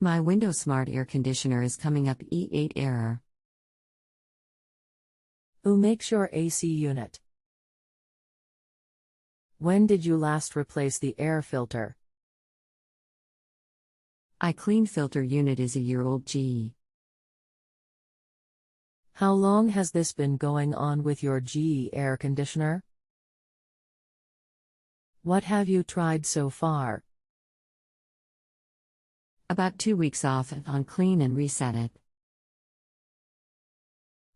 My Windows Smart Air Conditioner is coming up E8 error. Who makes your AC unit? When did you last replace the air filter? I clean filter unit is a year old. GE. How long has this been going on with your GE air conditioner? What have you tried so far? About 2 weeks off and on clean and reset it.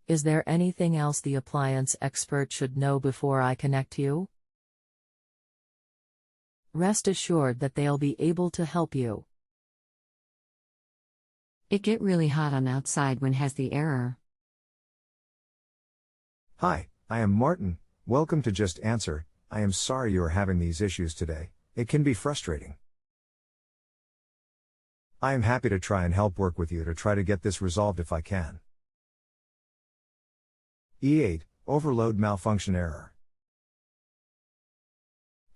Is there anything else the appliance expert should know before I connect you? Rest assured that they'll be able to help you. It get really hot on outside when has the error. Hi, I am Martyn. Welcome to Just Answer. I am sorry you are having these issues today. It can be frustrating. I am happy to try and help work with you to try to get this resolved if I can. E8, overload malfunction error.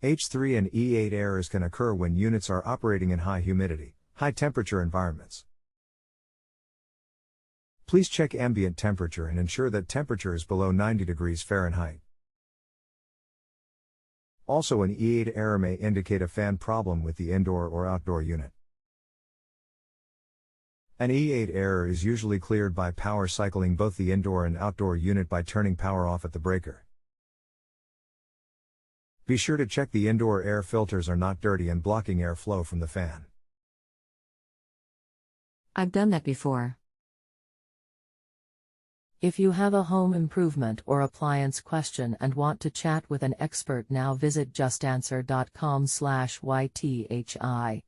H3 and E8 errors can occur when units are operating in high humidity, high temperature environments. Please check ambient temperature and ensure that temperature is below 90 degrees Fahrenheit. Also, an E8 error may indicate a fan problem with the indoor or outdoor unit. An E8 error is usually cleared by power cycling both the indoor and outdoor unit by turning power off at the breaker. Be sure to check the indoor air filters are not dirty and blocking airflow from the fan. I've done that before. If you have a home improvement or appliance question and want to chat with an expert now, visit justanswer.com/ythi.